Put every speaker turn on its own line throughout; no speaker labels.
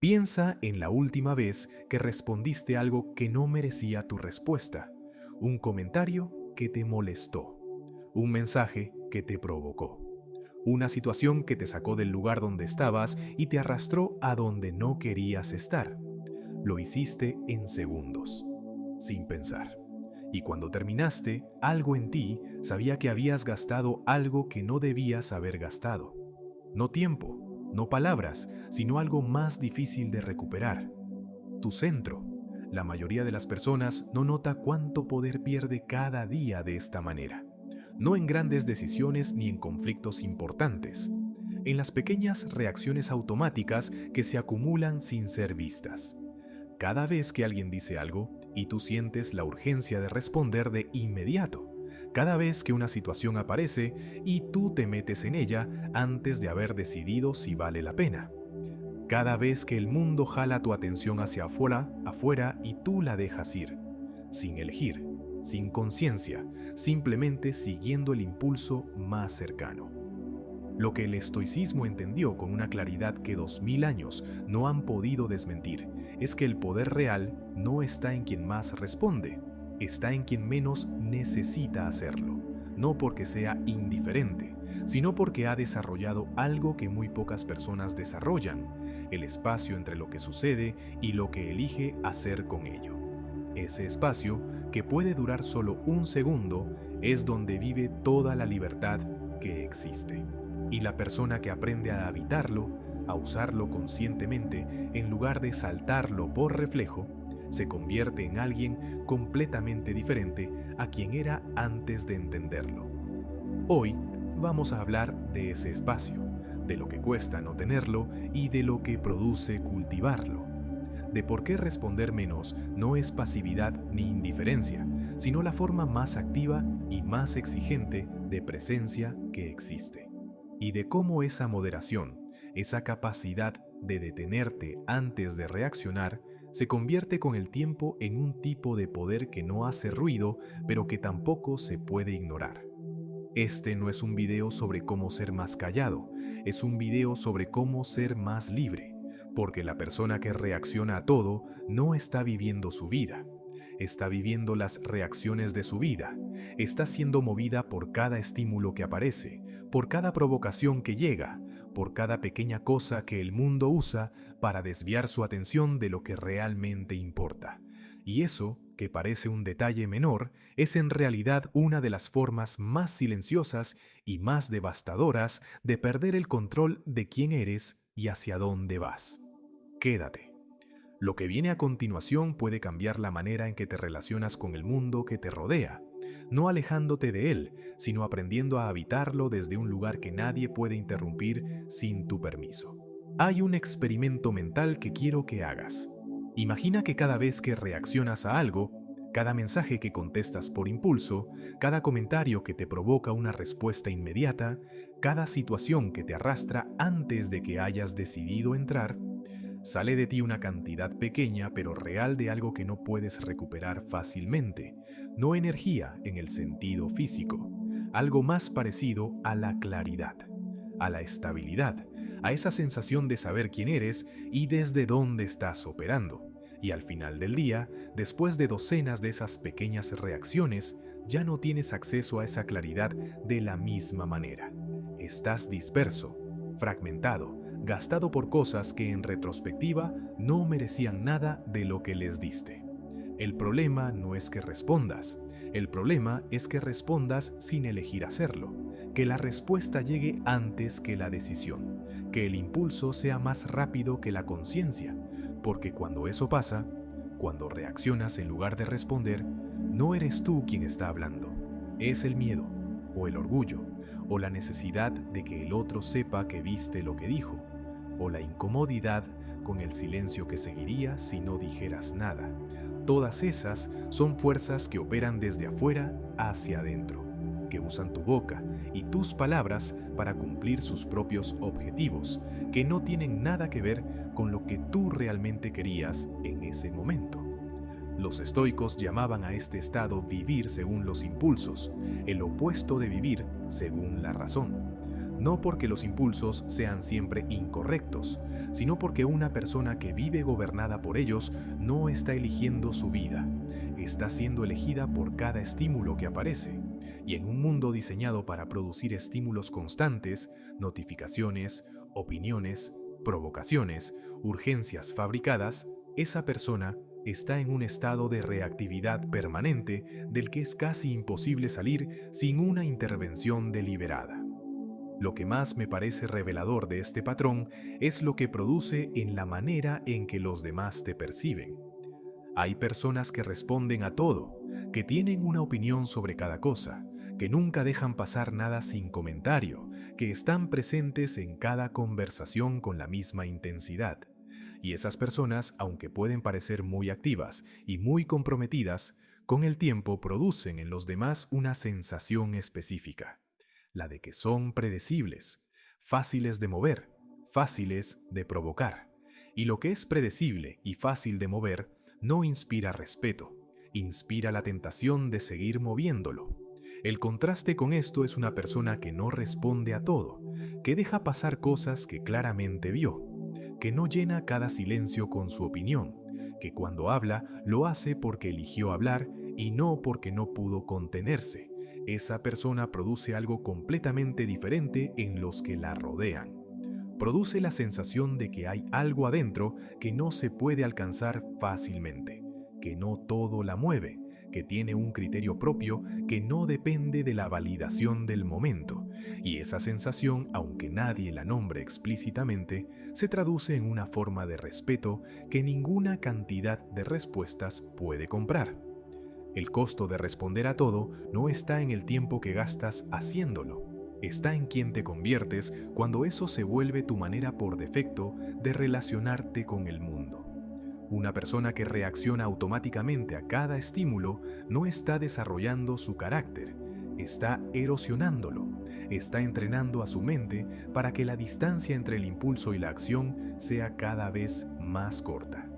Piensa en la última vez que respondiste algo que no merecía tu respuesta, un comentario que te molestó, un mensaje que te provocó, una situación que te sacó del lugar donde estabas y te arrastró a donde no querías estar. Lo hiciste en segundos, sin pensar. Y cuando terminaste, algo en ti sabía que habías gastado algo que no debías haber gastado. No tiempo, no palabras, sino algo más difícil de recuperar. Tu centro. La mayoría de las personas no nota cuánto poder pierde cada día de esta manera. No en grandes decisiones ni en conflictos importantes. En las pequeñas reacciones automáticas que se acumulan sin ser vistas. Cada vez que alguien dice algo y tú sientes la urgencia de responder de inmediato. Cada vez que una situación aparece y tú te metes en ella antes de haber decidido si vale la pena. Cada vez que el mundo jala tu atención hacia afuera y tú la dejas ir, sin elegir, sin conciencia, simplemente siguiendo el impulso más cercano. Lo que el estoicismo entendió con una claridad que 2000 años no han podido desmentir es que el poder real no está en quien más responde, está en quien menos necesita hacerlo, no porque sea indiferente, sino porque ha desarrollado algo que muy pocas personas desarrollan, el espacio entre lo que sucede y lo que elige hacer con ello. Ese espacio, que puede durar solo un segundo, es donde vive toda la libertad que existe. Y la persona que aprende a habitarlo, a usarlo conscientemente en lugar de saltarlo por reflejo, se convierte en alguien completamente diferente a quien era antes de entenderlo. Hoy vamos a hablar de ese espacio, de lo que cuesta no tenerlo y de lo que produce cultivarlo. De por qué responder menos no es pasividad ni indiferencia, sino la forma más activa y más exigente de presencia que existe. Y de cómo esa moderación, esa capacidad de detenerte antes de reaccionar, se convierte con el tiempo en un tipo de poder que no hace ruido, pero que tampoco se puede ignorar. Este no es un video sobre cómo ser más callado, es un video sobre cómo ser más libre, porque la persona que reacciona a todo no está viviendo su vida. Está viviendo las reacciones de su vida, está siendo movida por cada estímulo que aparece, por cada provocación que llega, por cada pequeña cosa que el mundo usa para desviar su atención de lo que realmente importa. Y eso, que parece un detalle menor, es en realidad una de las formas más silenciosas y más devastadoras de perder el control de quién eres y hacia dónde vas. Quédate. Lo que viene a continuación puede cambiar la manera en que te relacionas con el mundo que te rodea, no alejándote de él, sino aprendiendo a habitarlo desde un lugar que nadie puede interrumpir sin tu permiso. Hay un experimento mental que quiero que hagas. Imagina que cada vez que reaccionas a algo, cada mensaje que contestas por impulso, cada comentario que te provoca una respuesta inmediata, cada situación que te arrastra antes de que hayas decidido entrar, sale de ti una cantidad pequeña pero real de algo que no puedes recuperar fácilmente, no energía en el sentido físico, algo más parecido a la claridad, a la estabilidad, a esa sensación de saber quién eres y desde dónde estás operando. Y al final del día, después de docenas de esas pequeñas reacciones, ya no tienes acceso a esa claridad de la misma manera. Estás disperso, fragmentado, gastado por cosas que en retrospectiva no merecían nada de lo que les diste. El problema no es que respondas, el problema es que respondas sin elegir hacerlo, que la respuesta llegue antes que la decisión, que el impulso sea más rápido que la conciencia, porque cuando eso pasa, cuando reaccionas en lugar de responder, no eres tú quien está hablando, es el miedo, o el orgullo, o la necesidad de que el otro sepa que viste lo que dijo, o la incomodidad con el silencio que seguiría si no dijeras nada. Todas esas son fuerzas que operan desde afuera hacia adentro, que usan tu boca y tus palabras para cumplir sus propios objetivos, que no tienen nada que ver con lo que tú realmente querías en ese momento. Los estoicos llamaban a este estado vivir según los impulsos, el opuesto de vivir según la razón. No porque los impulsos sean siempre incorrectos, sino porque una persona que vive gobernada por ellos no está eligiendo su vida, está siendo elegida por cada estímulo que aparece. Y en un mundo diseñado para producir estímulos constantes, notificaciones, opiniones, provocaciones, urgencias fabricadas, esa persona está en un estado de reactividad permanente del que es casi imposible salir sin una intervención deliberada. Lo que más me parece revelador de este patrón es lo que produce en la manera en que los demás te perciben. Hay personas que responden a todo, que tienen una opinión sobre cada cosa, que nunca dejan pasar nada sin comentario, que están presentes en cada conversación con la misma intensidad. Y esas personas, aunque pueden parecer muy activas y muy comprometidas, con el tiempo producen en los demás una sensación específica, la de que son predecibles, fáciles de mover, fáciles de provocar. Y lo que es predecible y fácil de mover no inspira respeto, inspira la tentación de seguir moviéndolo. El contraste con esto es una persona que no responde a todo, que deja pasar cosas que claramente vio, que no llena cada silencio con su opinión, que cuando habla lo hace porque eligió hablar y no porque no pudo contenerse. Esa persona produce algo completamente diferente en los que la rodean. Produce la sensación de que hay algo adentro que no se puede alcanzar fácilmente, que no todo la mueve, que tiene un criterio propio que no depende de la validación del momento, y esa sensación, aunque nadie la nombre explícitamente, se traduce en una forma de respeto que ninguna cantidad de respuestas puede comprar. El costo de responder a todo no está en el tiempo que gastas haciéndolo, está en quién te conviertes cuando eso se vuelve tu manera por defecto de relacionarte con el mundo. Una persona que reacciona automáticamente a cada estímulo no está desarrollando su carácter, está erosionándolo, está entrenando a su mente para que la distancia entre el impulso y la acción sea cada vez más corta.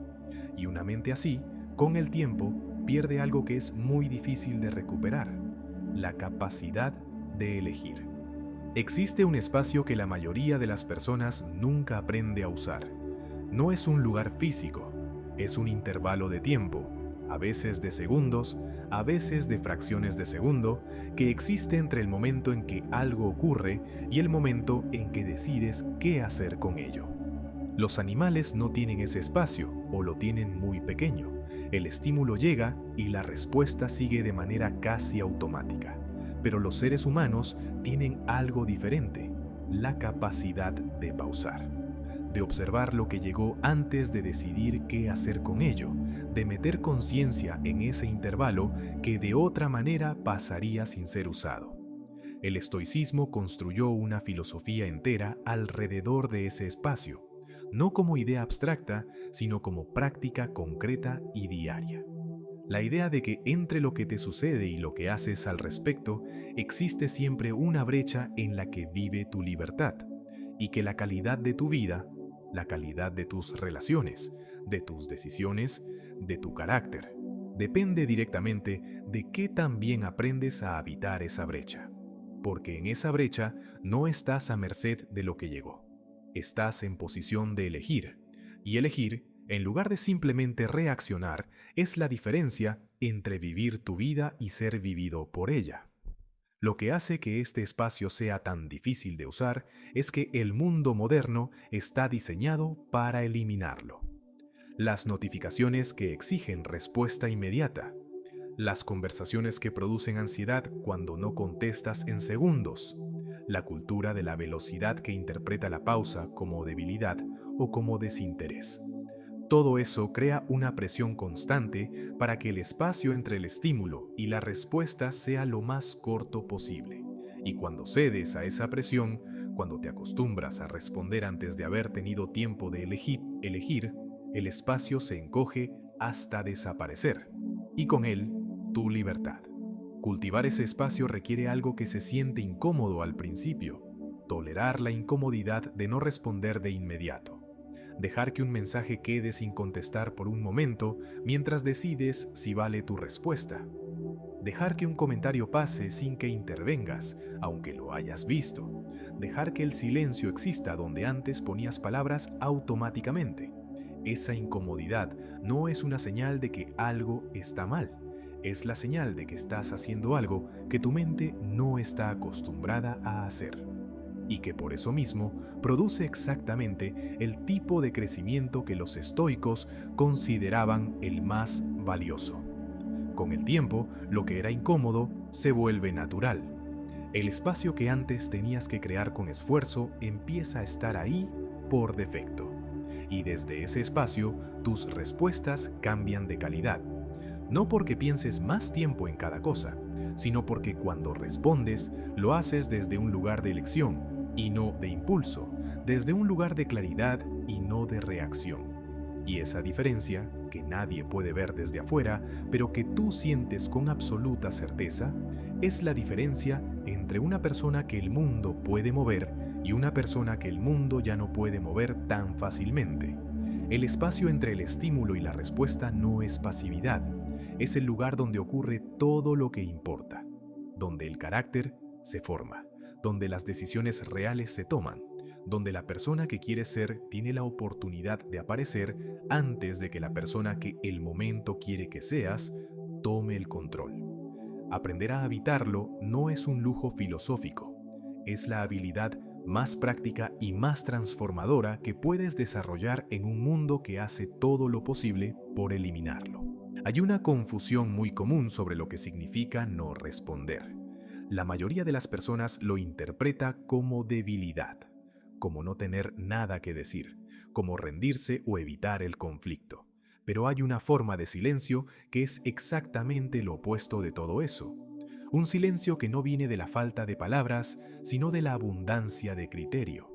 Y una mente así, con el tiempo, pierde algo que es muy difícil de recuperar: la capacidad de elegir. Existe un espacio que la mayoría de las personas nunca aprende a usar. No es un lugar físico, es un intervalo de tiempo, a veces de segundos, a veces de fracciones de segundo, que existe entre el momento en que algo ocurre y el momento en que decides qué hacer con ello. Los animales no tienen ese espacio o lo tienen muy pequeño. El estímulo llega y la respuesta sigue de manera casi automática. Pero los seres humanos tienen algo diferente: la capacidad de pausar, de observar lo que llegó antes de decidir qué hacer con ello, de meter conciencia en ese intervalo que de otra manera pasaría sin ser usado. El estoicismo construyó una filosofía entera alrededor de ese espacio, no como idea abstracta, sino como práctica concreta y diaria. La idea de que entre lo que te sucede y lo que haces al respecto existe siempre una brecha en la que vive tu libertad, y que la calidad de tu vida, la calidad de tus relaciones, de tus decisiones, de tu carácter, depende directamente de qué tan bien aprendes a habitar esa brecha. Porque en esa brecha no estás a merced de lo que llegó. Estás en posición de elegir, y elegir, en lugar de simplemente reaccionar, es la diferencia entre vivir tu vida y ser vivido por ella. Lo que hace que este espacio sea tan difícil de usar es que el mundo moderno está diseñado para eliminarlo. Las notificaciones que exigen respuesta inmediata, las conversaciones que producen ansiedad cuando no contestas en segundos, la cultura de la velocidad que interpreta la pausa como debilidad o como desinterés. Todo eso crea una presión constante para que el espacio entre el estímulo y la respuesta sea lo más corto posible. Y cuando cedes a esa presión, cuando te acostumbras a responder antes de haber tenido tiempo de elegir, el espacio se encoge hasta desaparecer. Y con él, tu libertad. Cultivar ese espacio requiere algo que se siente incómodo al principio: tolerar la incomodidad de no responder de inmediato. Dejar que un mensaje quede sin contestar por un momento mientras decides si vale tu respuesta. Dejar que un comentario pase sin que intervengas, aunque lo hayas visto. Dejar que el silencio exista donde antes ponías palabras automáticamente. Esa incomodidad no es una señal de que algo está mal. Es la señal de que estás haciendo algo que tu mente no está acostumbrada a hacer. Y que por eso mismo produce exactamente el tipo de crecimiento que los estoicos consideraban el más valioso. Con el tiempo, lo que era incómodo se vuelve natural. El espacio que antes tenías que crear con esfuerzo empieza a estar ahí por defecto. Y desde ese espacio, tus respuestas cambian de calidad. No porque pienses más tiempo en cada cosa, sino porque cuando respondes, lo haces desde un lugar de elección y no de impulso, desde un lugar de claridad y no de reacción. Y esa diferencia, que nadie puede ver desde afuera, pero que tú sientes con absoluta certeza, es la diferencia entre una persona que el mundo puede mover y una persona que el mundo ya no puede mover tan fácilmente. El espacio entre el estímulo y la respuesta no es pasividad, es el lugar donde ocurre todo lo que importa, donde el carácter se forma, donde las decisiones reales se toman, donde la persona que quieres ser tiene la oportunidad de aparecer antes de que la persona que el momento quiere que seas tome el control. Aprender a habitarlo no es un lujo filosófico, es la habilidad más práctica y más transformadora que puedes desarrollar en un mundo que hace todo lo posible por eliminarlo. Hay una confusión muy común sobre lo que significa no responder. La mayoría de las personas lo interpreta como debilidad, como no tener nada que decir, como rendirse o evitar el conflicto. Pero hay una forma de silencio que es exactamente lo opuesto de todo eso. Un silencio que no viene de la falta de palabras, sino de la abundancia de criterio.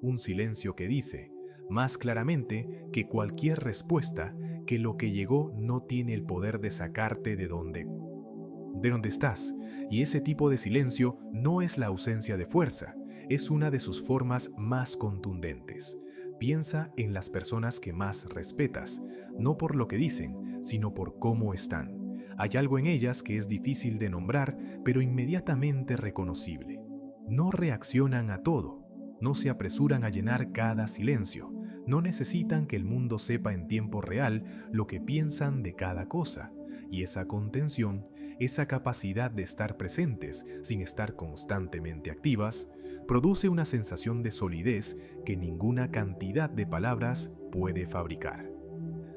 Un silencio que dice, más claramente que cualquier respuesta, que lo que llegó no tiene el poder de sacarte de donde estás, y ese tipo de silencio no es la ausencia de fuerza, es una de sus formas más contundentes. Piensa en las personas que más respetas, no por lo que dicen, sino por cómo están. Hay algo en ellas que es difícil de nombrar, pero inmediatamente reconocible. No reaccionan a todo, no se apresuran a llenar cada silencio, no necesitan que el mundo sepa en tiempo real lo que piensan de cada cosa, y esa contención, esa capacidad de estar presentes sin estar constantemente activas, produce una sensación de solidez que ninguna cantidad de palabras puede fabricar.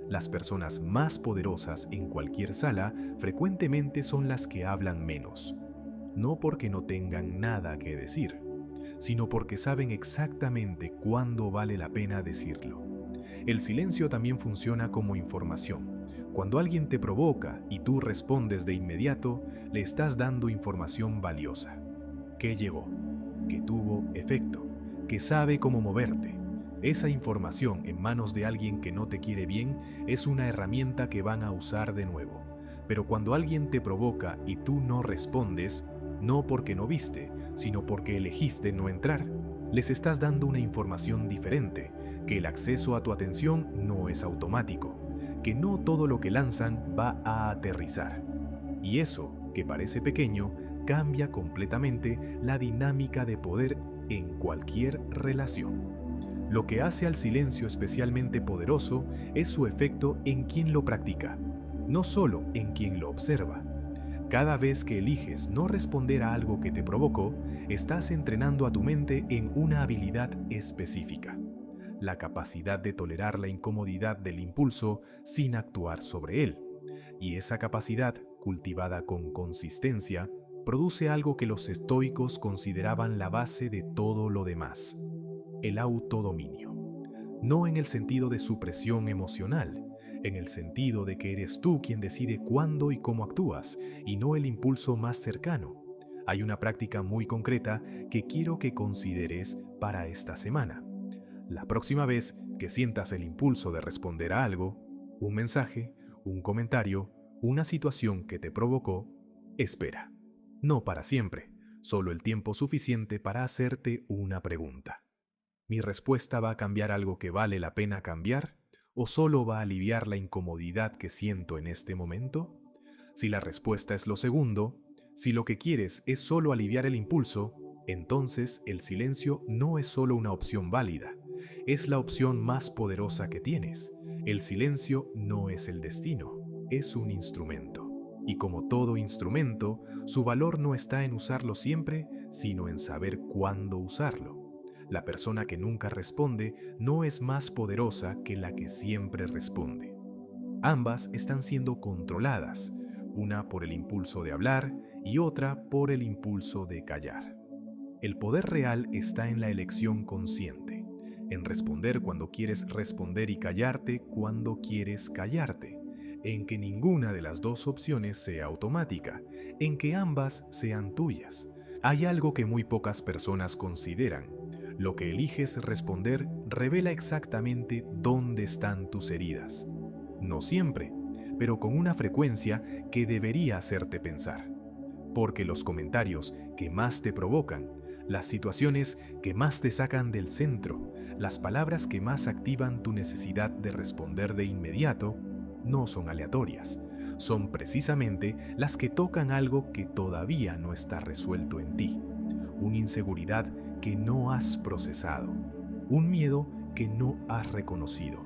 Las personas más poderosas en cualquier sala frecuentemente son las que hablan menos, no porque no tengan nada que decir, sino porque saben exactamente cuándo vale la pena decirlo. El silencio también funciona como información. Cuando alguien te provoca y tú respondes de inmediato, le estás dando información valiosa. Que llegó, que tuvo efecto, que sabe cómo moverte. Esa información en manos de alguien que no te quiere bien es una herramienta que van a usar de nuevo. Pero cuando alguien te provoca y tú no respondes, no porque no viste, sino porque elegiste no entrar, les estás dando una información diferente, que el acceso a tu atención no es automático, que no todo lo que lanzan va a aterrizar. Y eso, que parece pequeño, cambia completamente la dinámica de poder en cualquier relación. Lo que hace al silencio especialmente poderoso es su efecto en quien lo practica, no solo en quien lo observa. Cada vez que eliges no responder a algo que te provocó, estás entrenando a tu mente en una habilidad específica: la capacidad de tolerar la incomodidad del impulso sin actuar sobre él. Y esa capacidad, cultivada con consistencia, produce algo que los estoicos consideraban la base de todo lo demás: el autodominio. No en el sentido de supresión emocional, en el sentido de que eres tú quien decide cuándo y cómo actúas, y no el impulso más cercano. Hay una práctica muy concreta que quiero que consideres para esta semana. La próxima vez que sientas el impulso de responder a algo, un mensaje, un comentario, una situación que te provocó, espera. No para siempre, solo el tiempo suficiente para hacerte una pregunta. ¿Mi respuesta va a cambiar algo que vale la pena cambiar? ¿O solo va a aliviar la incomodidad que siento en este momento? Si la respuesta es lo segundo, si lo que quieres es solo aliviar el impulso, entonces el silencio no es solo una opción válida, es la opción más poderosa que tienes. El silencio no es el destino, es un instrumento. Y como todo instrumento, su valor no está en usarlo siempre, sino en saber cuándo usarlo. La persona que nunca responde no es más poderosa que la que siempre responde. Ambas están siendo controladas, una por el impulso de hablar y otra por el impulso de callar. El poder real está en la elección consciente, en responder cuando quieres responder y callarte cuando quieres callarte, en que ninguna de las dos opciones sea automática, en que ambas sean tuyas. Hay algo que muy pocas personas consideran. Lo que eliges responder revela exactamente dónde están tus heridas. No siempre, pero con una frecuencia que debería hacerte pensar. Porque los comentarios que más te provocan, las situaciones que más te sacan del centro, las palabras que más activan tu necesidad de responder de inmediato, no son aleatorias. Son precisamente las que tocan algo que todavía no está resuelto en ti. Una inseguridad que no has procesado. Un miedo que no has reconocido.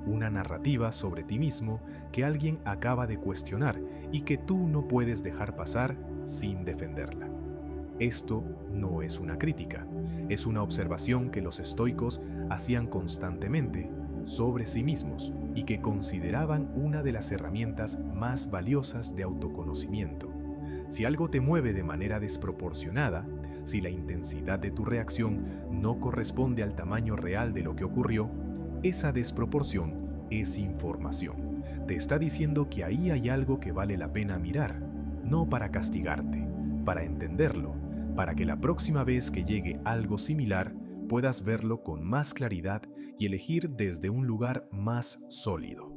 Una narrativa sobre ti mismo que alguien acaba de cuestionar y que tú no puedes dejar pasar sin defenderla. Esto no es una crítica, es una observación que los estoicos hacían constantemente sobre sí mismos y que consideraban una de las herramientas más valiosas de autoconocimiento. Si algo te mueve de manera desproporcionada, si la intensidad de tu reacción no corresponde al tamaño real de lo que ocurrió, esa desproporción es información. Te está diciendo que ahí hay algo que vale la pena mirar, no para castigarte, para entenderlo, para que la próxima vez que llegue algo similar puedas verlo con más claridad y elegir desde un lugar más sólido.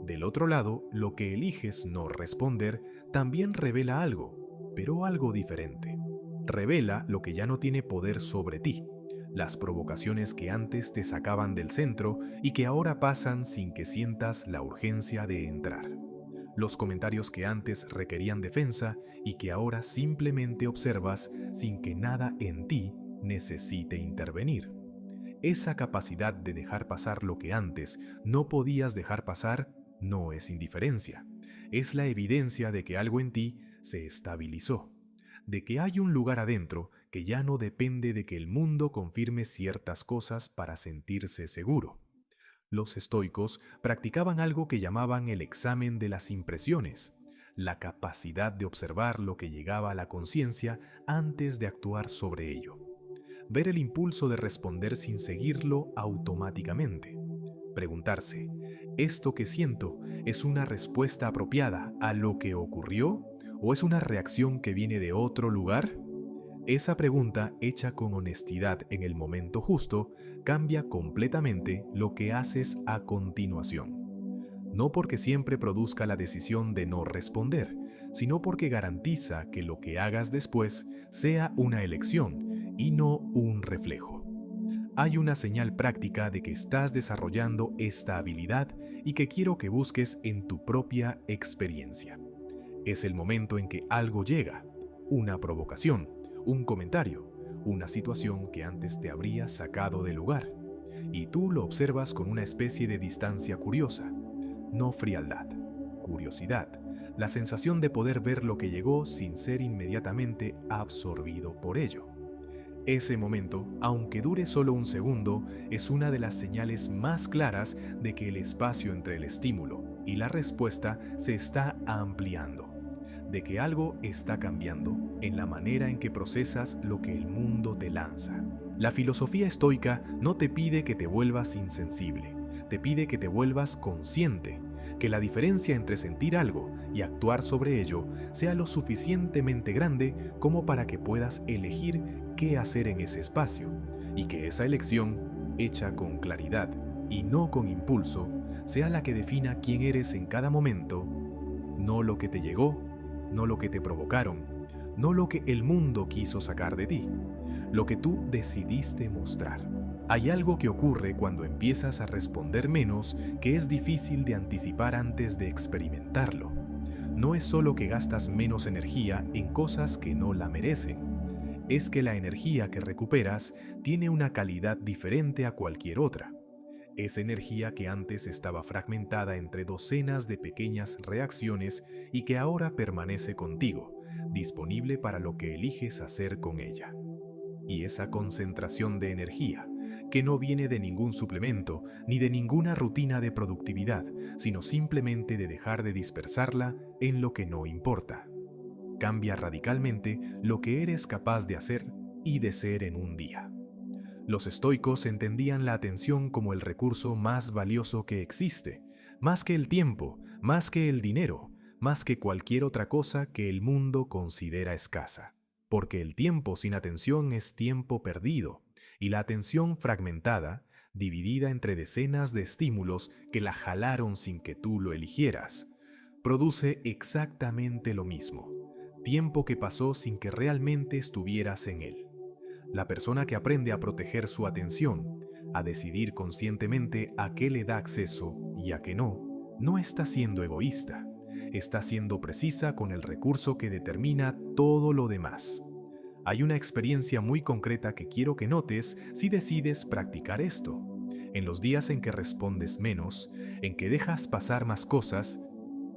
Del otro lado, lo que eliges no responder también revela algo, pero algo diferente. Revela lo que ya no tiene poder sobre ti, las provocaciones que antes te sacaban del centro y que ahora pasan sin que sientas la urgencia de entrar. Los comentarios que antes requerían defensa y que ahora simplemente observas sin que nada en ti necesite intervenir. Esa capacidad de dejar pasar lo que antes no podías dejar pasar no es indiferencia. Es la evidencia de que algo en ti se estabilizó, de que hay un lugar adentro que ya no depende de que el mundo confirme ciertas cosas para sentirse seguro. Los estoicos practicaban algo que llamaban el examen de las impresiones, la capacidad de observar lo que llegaba a la conciencia antes de actuar sobre ello. Ver el impulso de responder sin seguirlo automáticamente. Preguntarse, ¿esto que siento es una respuesta apropiada a lo que ocurrió o es una reacción que viene de otro lugar? Esa pregunta, hecha con honestidad en el momento justo, cambia completamente lo que haces a continuación. No porque siempre produzca la decisión de no responder, sino porque garantiza que lo que hagas después sea una elección y no un reflejo. Hay una señal práctica de que estás desarrollando esta habilidad y que quiero que busques en tu propia experiencia. Es el momento en que algo llega, una provocación, un comentario, una situación que antes te habría sacado del lugar, y tú lo observas con una especie de distancia curiosa, no frialdad, curiosidad, la sensación de poder ver lo que llegó sin ser inmediatamente absorbido por ello. Ese momento, aunque dure solo un segundo, es una de las señales más claras de que el espacio entre el estímulo y la respuesta se está ampliando, de que algo está cambiando en la manera en que procesas lo que el mundo te lanza. La filosofía estoica no te pide que te vuelvas insensible, te pide que te vuelvas consciente, que la diferencia entre sentir algo y actuar sobre ello sea lo suficientemente grande como para que puedas elegir qué hacer en ese espacio, y que esa elección, hecha con claridad y no con impulso, sea la que defina quién eres en cada momento, no lo que te llegó, no lo que te provocaron, no lo que el mundo quiso sacar de ti, lo que tú decidiste mostrar. Hay algo que ocurre cuando empiezas a responder menos que es difícil de anticipar antes de experimentarlo. no es solo que gastas menos energía en cosas que no la merecen, es que la energía que recuperas tiene una calidad diferente a cualquier otra. Es energía que antes estaba fragmentada entre docenas de pequeñas reacciones y que ahora permanece contigo, disponible para lo que eliges hacer con ella. Y esa concentración de energía, que no viene de ningún suplemento ni de ninguna rutina de productividad, sino simplemente de dejar de dispersarla en lo que no importa, cambia radicalmente lo que eres capaz de hacer y de ser en un día. Los estoicos entendían la atención como el recurso más valioso que existe, más que el tiempo, más que el dinero, más que cualquier otra cosa que el mundo considera escasa. Porque el tiempo sin atención es tiempo perdido, y la atención fragmentada, dividida entre decenas de estímulos que la jalaron sin que tú lo eligieras, produce exactamente lo mismo, tiempo que pasó sin que realmente estuvieras en él. La persona que aprende a proteger su atención, a decidir conscientemente a qué le da acceso y a qué no, no está siendo egoísta. Está siendo precisa con el recurso que determina todo lo demás. Hay una experiencia muy concreta que quiero que notes si decides practicar esto. En los días en que respondes menos, en que dejas pasar más cosas,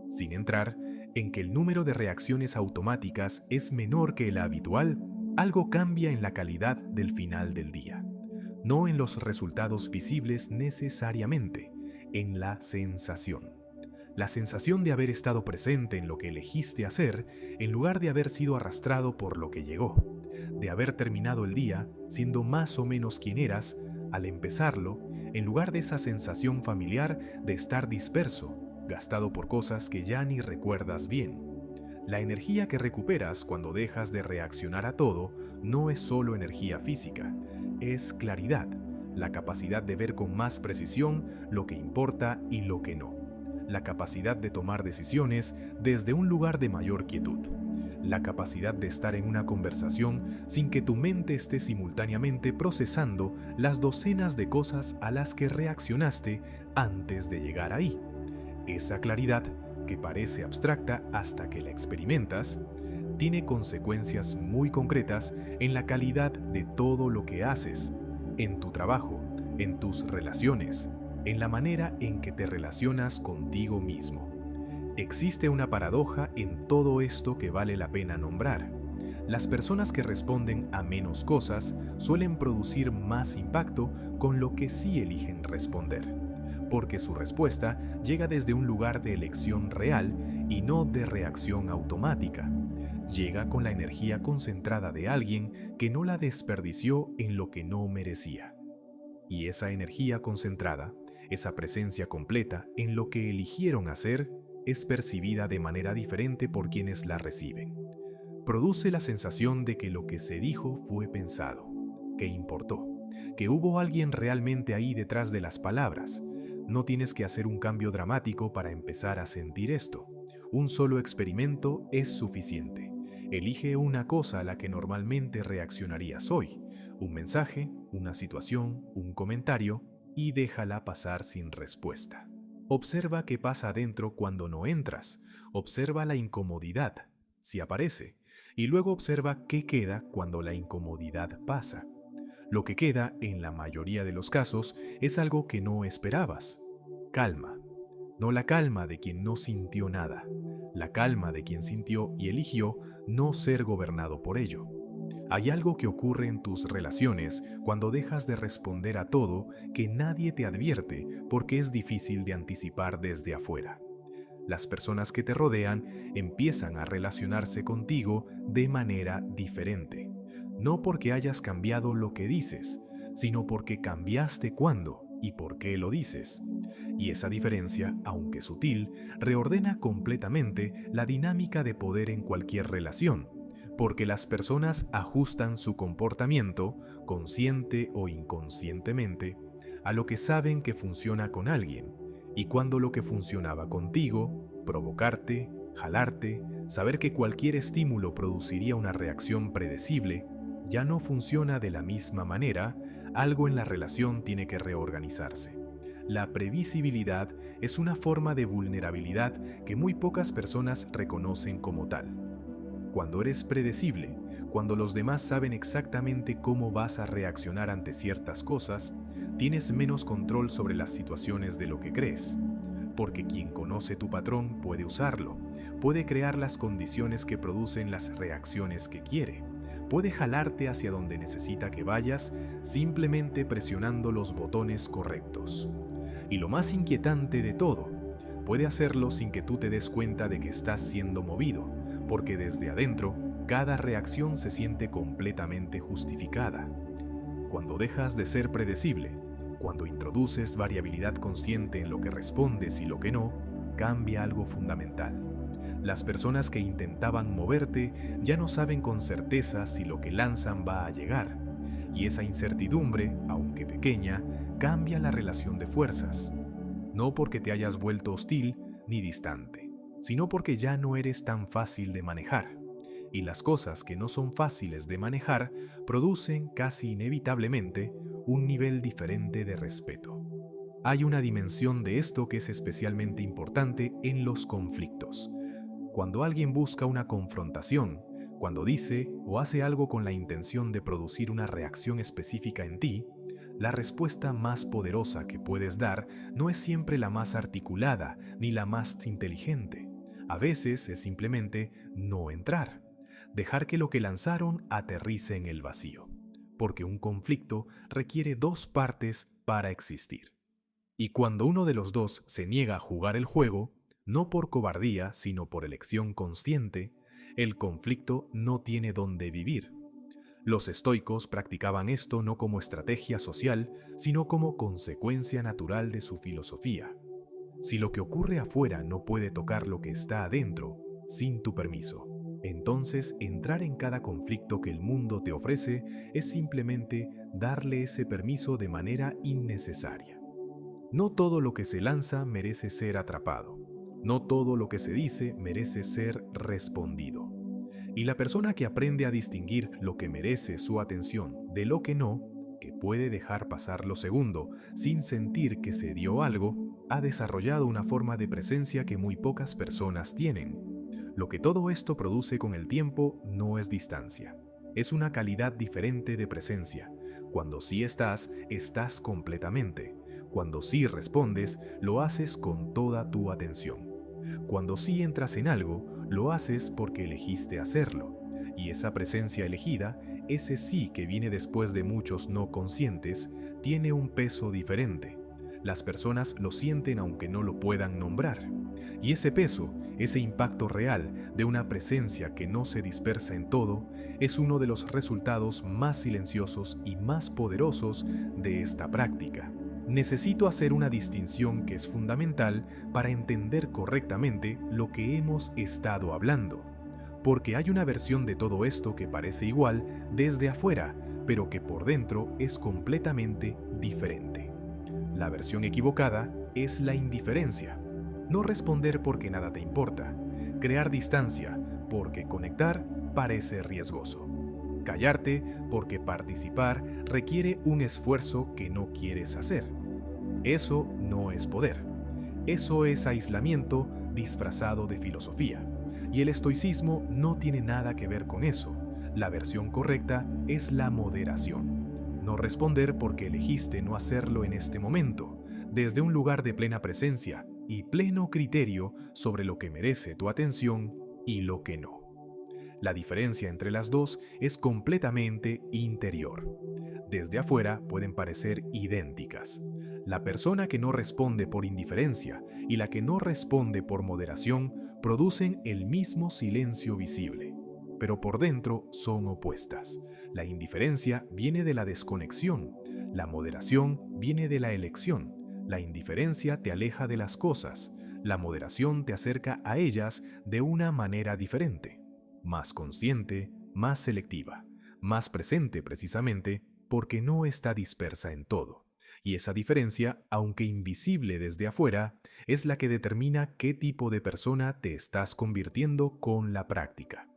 sin entrar en que el número de reacciones automáticas es menor que el habitual, algo cambia en la calidad del final del día. No en los resultados visibles necesariamente, en la sensación. La sensación de haber estado presente en lo que elegiste hacer en lugar de haber sido arrastrado por lo que llegó, de haber terminado el día siendo más o menos quien eras al empezarlo, en lugar de esa sensación familiar de estar disperso, gastado por cosas que ya ni recuerdas bien. La energía que recuperas cuando dejas de reaccionar a todo no es solo energía física, es claridad, la capacidad de ver con más precisión lo que importa y lo que no. La capacidad de tomar decisiones desde un lugar de mayor quietud. La capacidad de estar en una conversación sin que tu mente esté simultáneamente procesando las docenas de cosas a las que reaccionaste antes de llegar ahí. Esa claridad, que parece abstracta hasta que la experimentas, tiene consecuencias muy concretas en la calidad de todo lo que haces, en tu trabajo, en tus relaciones, en la manera en que te relacionas contigo mismo. Existe una paradoja en todo esto que vale la pena nombrar. Las personas que responden a menos cosas suelen producir más impacto con lo que sí eligen responder, porque su respuesta llega desde un lugar de elección real y no de reacción automática. Llega con la energía concentrada de alguien que no la desperdició en lo que no merecía. Y esa energía concentrada, esa presencia completa en lo que eligieron hacer, es percibida de manera diferente por quienes la reciben. Produce la sensación de que lo que se dijo fue pensado, que importó, que hubo alguien realmente ahí detrás de las palabras. No tienes que hacer un cambio dramático para empezar a sentir esto. Un solo experimento es suficiente. Elige una cosa a la que normalmente reaccionarías hoy, un mensaje, una situación, un comentario, y déjala pasar sin respuesta. Observa qué pasa adentro cuando no entras. Observa la incomodidad, si aparece, y luego observa qué queda cuando la incomodidad pasa. Lo que queda, en la mayoría de los casos, es algo que no esperabas. Calma. No la calma de quien no sintió nada, la calma de quien sintió y eligió no ser gobernado por ello. Hay algo que ocurre en tus relaciones cuando dejas de responder a todo que nadie te advierte porque es difícil de anticipar desde afuera. Las personas que te rodean empiezan a relacionarse contigo de manera diferente, no porque hayas cambiado lo que dices, sino porque cambiaste cuándo y por qué lo dices. Y esa diferencia, aunque sutil, reordena completamente la dinámica de poder en cualquier relación, porque las personas ajustan su comportamiento, consciente o inconscientemente, a lo que saben que funciona con alguien, y cuando lo que funcionaba contigo, provocarte, jalarte, saber que cualquier estímulo produciría una reacción predecible, ya no funciona de la misma manera, algo en la relación tiene que reorganizarse. La previsibilidad es una forma de vulnerabilidad que muy pocas personas reconocen como tal. Cuando eres predecible, cuando los demás saben exactamente cómo vas a reaccionar ante ciertas cosas, tienes menos control sobre las situaciones de lo que crees. Porque quien conoce tu patrón puede usarlo, puede crear las condiciones que producen las reacciones que quiere, puede jalarte hacia donde necesita que vayas simplemente presionando los botones correctos. Y lo más inquietante de todo, puede hacerlo sin que tú te des cuenta de que estás siendo movido, porque desde adentro, cada reacción se siente completamente justificada. Cuando dejas de ser predecible, cuando introduces variabilidad consciente en lo que respondes y lo que no, cambia algo fundamental. Las personas que intentaban moverte ya no saben con certeza si lo que lanzan va a llegar, y esa incertidumbre, aunque pequeña, cambia la relación de fuerzas. No porque te hayas vuelto hostil ni distante, sino porque ya no eres tan fácil de manejar. Y las cosas que no son fáciles de manejar producen casi inevitablemente un nivel diferente de respeto. Hay una dimensión de esto que es especialmente importante en los conflictos. Cuando alguien busca una confrontación, cuando dice o hace algo con la intención de producir una reacción específica en ti, la respuesta más poderosa que puedes dar no es siempre la más articulada ni la más inteligente. A veces es simplemente no entrar. Dejar que lo que lanzaron aterrice en el vacío, porque un conflicto requiere dos partes para existir. Y cuando uno de los dos se niega a jugar el juego, no por cobardía, sino por elección consciente, el conflicto no tiene dónde vivir. Los estoicos practicaban esto no como estrategia social, sino como consecuencia natural de su filosofía. Si lo que ocurre afuera no puede tocar lo que está adentro, sin tu permiso, entonces entrar en cada conflicto que el mundo te ofrece es simplemente darle ese permiso de manera innecesaria. No todo lo que se lanza merece ser atrapado. No todo lo que se dice merece ser respondido. Y la persona que aprende a distinguir lo que merece su atención de lo que no, que puede dejar pasar lo segundo sin sentir que se dio algo, ha desarrollado una forma de presencia que muy pocas personas tienen. Lo que todo esto produce con el tiempo no es distancia, es una calidad diferente de presencia. Cuando sí estás, estás completamente. Cuando sí respondes, lo haces con toda tu atención. Cuando sí entras en algo, lo haces porque elegiste hacerlo. Y esa presencia elegida, ese sí que viene después de muchos no conscientes, tiene un peso diferente. Las personas lo sienten aunque no lo puedan nombrar. Y ese peso, ese impacto real de una presencia que no se dispersa en todo, es uno de los resultados más silenciosos y más poderosos de esta práctica. Necesito hacer una distinción que es fundamental para entender correctamente lo que hemos estado hablando, porque hay una versión de todo esto que parece igual desde afuera, pero que por dentro es completamente diferente. La versión equivocada es la indiferencia. No responder porque nada te importa. Crear distancia porque conectar parece riesgoso. Callarte porque participar requiere un esfuerzo que no quieres hacer. Eso no es poder. Eso es aislamiento disfrazado de filosofía. Y el estoicismo no tiene nada que ver con eso. La versión correcta es la moderación. No responder porque elegiste no hacerlo en este momento, desde un lugar de plena presencia y pleno criterio sobre lo que merece tu atención y lo que no. La diferencia entre las dos es completamente interior. Desde afuera pueden parecer idénticas. La persona que no responde por indiferencia y la que no responde por moderación producen el mismo silencio visible, pero por dentro son opuestas. La indiferencia viene de la desconexión, la moderación viene de la elección. La indiferencia te aleja de las cosas, la moderación te acerca a ellas de una manera diferente, más consciente, más selectiva, más presente precisamente porque no está dispersa en todo. Y esa diferencia, aunque invisible desde afuera, es la que determina qué tipo de persona te estás convirtiendo con la práctica.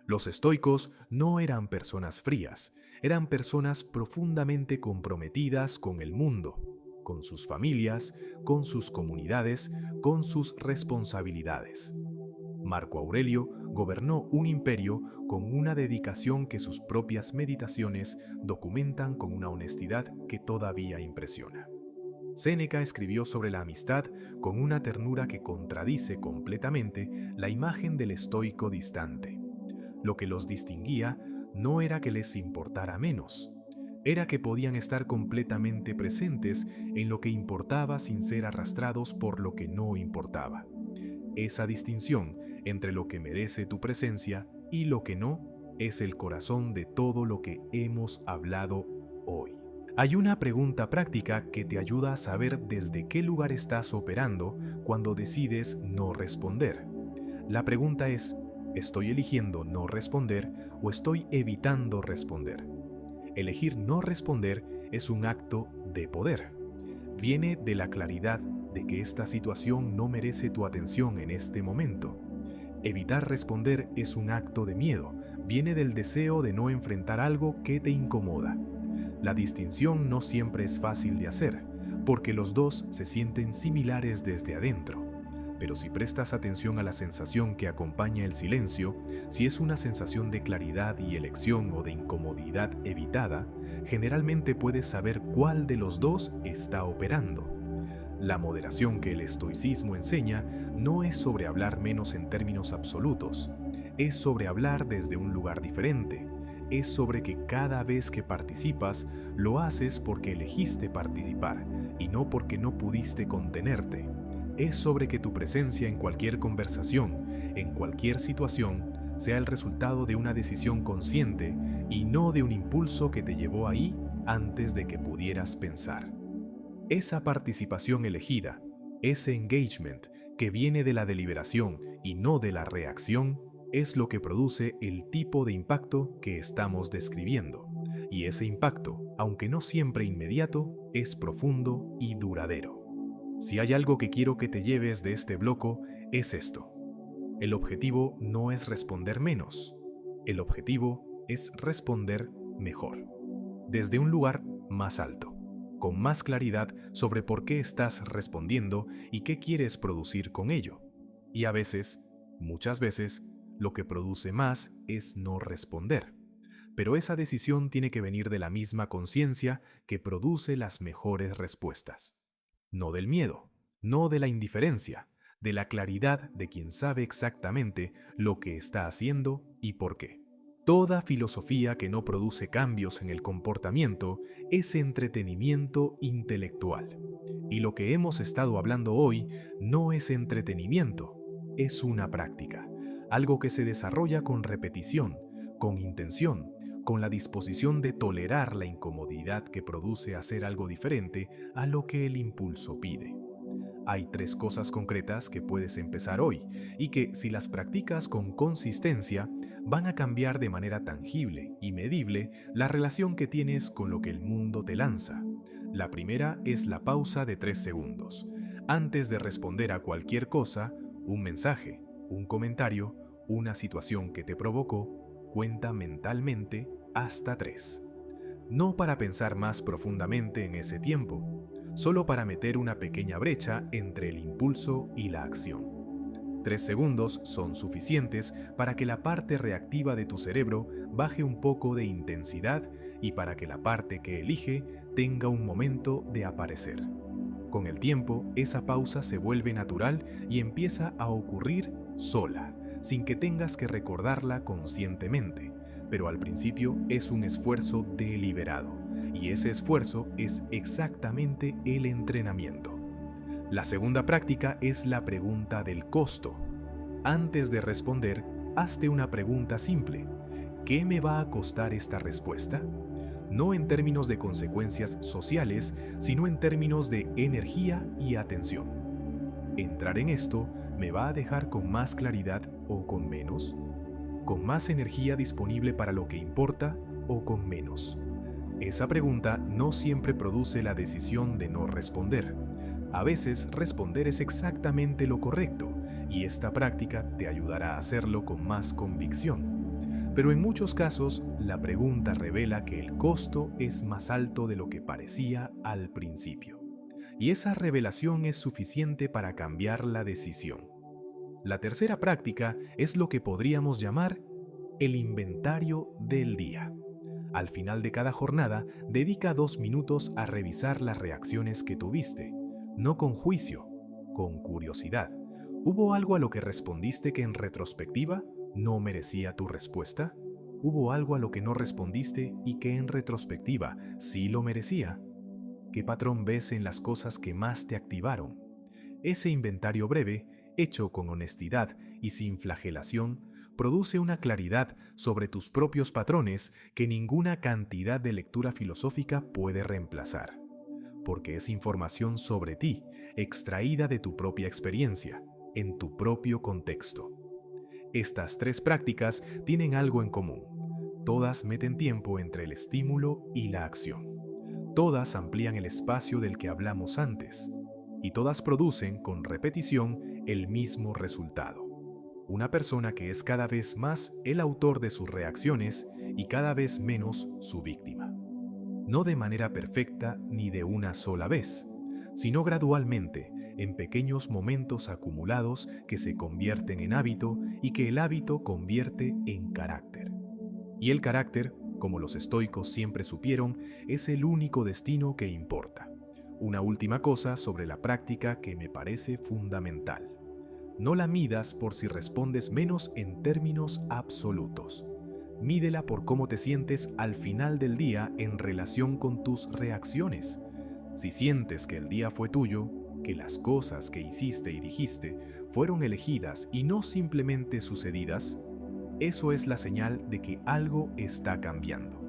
Los estoicos no eran personas frías, eran personas profundamente comprometidas con el mundo. con sus familias, con sus comunidades, con sus responsabilidades. Marco Aurelio gobernó un imperio con una dedicación que sus propias meditaciones documentan con una honestidad que todavía impresiona. Séneca escribió sobre la amistad con una ternura que contradice completamente la imagen del estoico distante. Lo que los distinguía no era que les importara menos, era que podían estar completamente presentes en lo que importaba sin ser arrastrados por lo que no importaba. Esa distinción entre lo que merece tu presencia y lo que no es el corazón de todo lo que hemos hablado hoy. Hay una pregunta práctica que te ayuda a saber desde qué lugar estás operando cuando decides no responder. La pregunta es, ¿estoy eligiendo no responder o estoy evitando responder? Elegir no responder es un acto de poder. Viene de la claridad de que esta situación no merece tu atención en este momento. Evitar responder es un acto de miedo, viene del deseo de no enfrentar algo que te incomoda. La distinción no siempre es fácil de hacer, porque los dos se sienten similares desde adentro. Pero si prestas atención a la sensación que acompaña el silencio, si es una sensación de claridad y elección o de incomodidad evitada, generalmente puedes saber cuál de los dos está operando. La moderación que el estoicismo enseña no es sobre hablar menos en términos absolutos, es sobre hablar desde un lugar diferente, es sobre que cada vez que participas, lo haces porque elegiste participar y no porque no pudiste contenerte. Es sobre que tu presencia en cualquier conversación, en cualquier situación, sea el resultado de una decisión consciente y no de un impulso que te llevó ahí antes de que pudieras pensar. Esa participación elegida, ese engagement que viene de la deliberación y no de la reacción, es lo que produce el tipo de impacto que estamos describiendo. Y ese impacto, aunque no siempre inmediato, es profundo y duradero. Si hay algo que quiero que te lleves de este bloque, es esto. El objetivo no es responder menos. El objetivo es responder mejor. Desde un lugar más alto, con más claridad sobre por qué estás respondiendo y qué quieres producir con ello. Y a veces, muchas veces, lo que produce más es no responder. Pero esa decisión tiene que venir de la misma conciencia que produce las mejores respuestas. No del miedo, no de la indiferencia, de la claridad de quien sabe exactamente lo que está haciendo y por qué. Toda filosofía que no produce cambios en el comportamiento es entretenimiento intelectual. Y lo que hemos estado hablando hoy no es entretenimiento, es una práctica, algo que se desarrolla con repetición, con intención, con la disposición de tolerar la incomodidad que produce hacer algo diferente a lo que el impulso pide. Hay 3 cosas concretas que puedes empezar hoy y que, si las practicas con consistencia, van a cambiar de manera tangible y medible la relación que tienes con lo que el mundo te lanza. La primera es la pausa de 3 segundos. Antes de responder a cualquier cosa, un mensaje, un comentario, una situación que te provocó, cuenta mentalmente hasta 3. No para pensar más profundamente en ese tiempo, solo para meter una pequeña brecha entre el impulso y la acción. 3 segundos son suficientes para que la parte reactiva de tu cerebro baje un poco de intensidad y para que la parte que elige tenga un momento de aparecer. Con el tiempo, esa pausa se vuelve natural y empieza a ocurrir sola, sin que tengas que recordarla conscientemente, pero al principio es un esfuerzo deliberado, y ese esfuerzo es exactamente el entrenamiento. La segunda práctica es la pregunta del costo. Antes de responder, hazte una pregunta simple. ¿Qué me va a costar esta respuesta? No en términos de consecuencias sociales, sino en términos de energía y atención. Entrar en esto me va a dejar con más claridad o con menos, con más energía disponible para lo que importa o con menos. Esa pregunta no siempre produce la decisión de no responder. A veces responder es exactamente lo correcto y esta práctica te ayudará a hacerlo con más convicción. Pero en muchos casos, la pregunta revela que el costo es más alto de lo que parecía al principio. y esa revelación es suficiente para cambiar la decisión. La tercera práctica es lo que podríamos llamar el inventario del día. Al final de cada jornada, dedica 2 minutos a revisar las reacciones que tuviste, no con juicio, con curiosidad. ¿Hubo algo a lo que respondiste que en retrospectiva no merecía tu respuesta? ¿Hubo algo a lo que no respondiste y que en retrospectiva sí lo merecía? ¿Qué patrón ves en las cosas que más te activaron? Ese inventario breve, hecho con honestidad y sin flagelación, produce una claridad sobre tus propios patrones que ninguna cantidad de lectura filosófica puede reemplazar, porque es información sobre ti, extraída de tu propia experiencia, en tu propio contexto. Estas 3 prácticas tienen algo en común. Todas meten tiempo entre el estímulo y la acción. Todas amplían el espacio del que hablamos antes, y todas producen con repetición el mismo resultado. Una persona que es cada vez más el autor de sus reacciones y cada vez menos su víctima. No de manera perfecta ni de una sola vez, sino gradualmente, en pequeños momentos acumulados que se convierten en hábito y que el hábito convierte en carácter. Y el carácter, como los estoicos siempre supieron, es el único destino que importa. Una última cosa sobre la práctica que me parece fundamental. No la midas por si respondes menos en términos absolutos. Mídela por cómo te sientes al final del día en relación con tus reacciones. Si sientes que el día fue tuyo, que las cosas que hiciste y dijiste fueron elegidas y no simplemente sucedidas, eso es la señal de que algo está cambiando.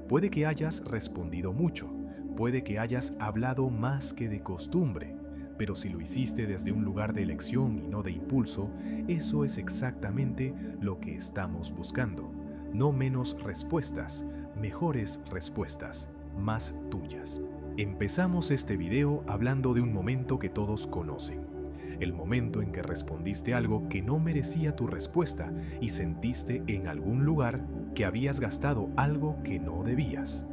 Puede que hayas respondido mucho, puede que hayas hablado más que de costumbre, pero si lo hiciste desde un lugar de elección y no de impulso, eso es exactamente lo que estamos buscando. No menos respuestas, mejores respuestas, más tuyas. Empezamos este video hablando de un momento que todos conocen. El momento en que respondiste algo que no merecía tu respuesta y sentiste en algún lugar que habías gastado algo que no debías.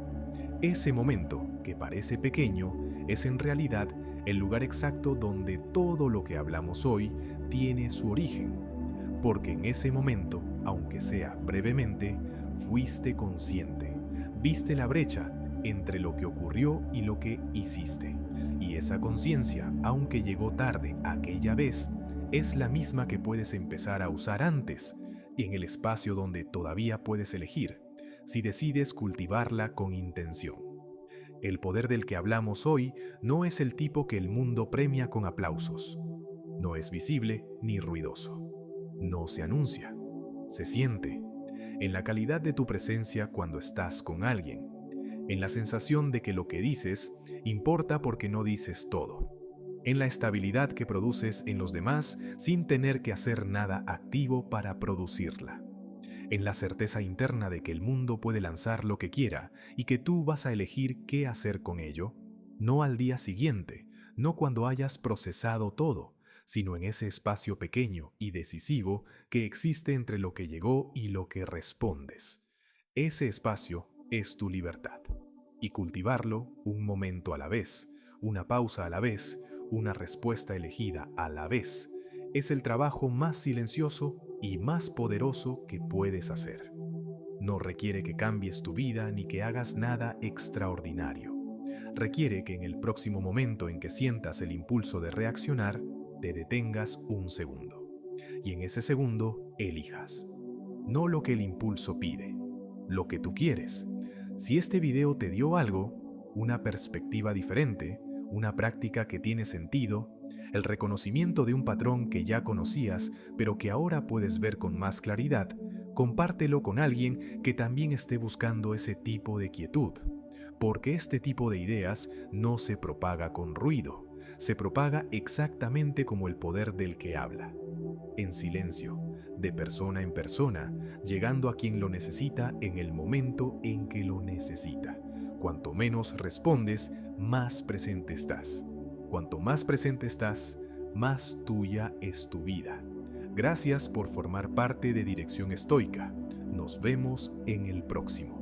Ese momento, que parece pequeño, es en realidad el lugar exacto donde todo lo que hablamos hoy tiene su origen, porque en ese momento, aunque sea brevemente, fuiste consciente, viste la brecha entre lo que ocurrió y lo que hiciste, y esa conciencia, aunque llegó tarde aquella vez, es la misma que puedes empezar a usar antes, y en el espacio donde todavía puedes elegir, si decides cultivarla con intención. El poder del que hablamos hoy no es el tipo que el mundo premia con aplausos. No es visible ni ruidoso. No se anuncia. Se siente. En la calidad de tu presencia cuando estás con alguien. En la sensación de que lo que dices importa porque no dices todo. En la estabilidad que produces en los demás sin tener que hacer nada activo para producirla. En la certeza interna de que el mundo puede lanzar lo que quiera y que tú vas a elegir qué hacer con ello, no al día siguiente, no cuando hayas procesado todo, sino en ese espacio pequeño y decisivo que existe entre lo que llegó y lo que respondes. Ese espacio es tu libertad. Y cultivarlo un momento a la vez, una pausa a la vez, una respuesta elegida a la vez, es el trabajo más silencioso y más poderoso que puedes hacer. No requiere que cambies tu vida ni que hagas nada extraordinario. Requiere que en el próximo momento en que sientas el impulso de reaccionar, te detengas un segundo. Y en ese segundo, elijas. No lo que el impulso pide, lo que tú quieres. Si este video te dio algo, una perspectiva diferente, una práctica que tiene sentido, el reconocimiento de un patrón que ya conocías, pero que ahora puedes ver con más claridad, compártelo con alguien que también esté buscando ese tipo de quietud, porque este tipo de ideas no se propaga con ruido, se propaga exactamente como el poder del que habla, en silencio, de persona en persona, llegando a quien lo necesita en el momento en que lo necesita. Cuanto menos respondes, más presente estás. Cuanto más presente estás, más tuya es tu vida. Gracias por formar parte de Dirección Estoica. Nos vemos en el próximo.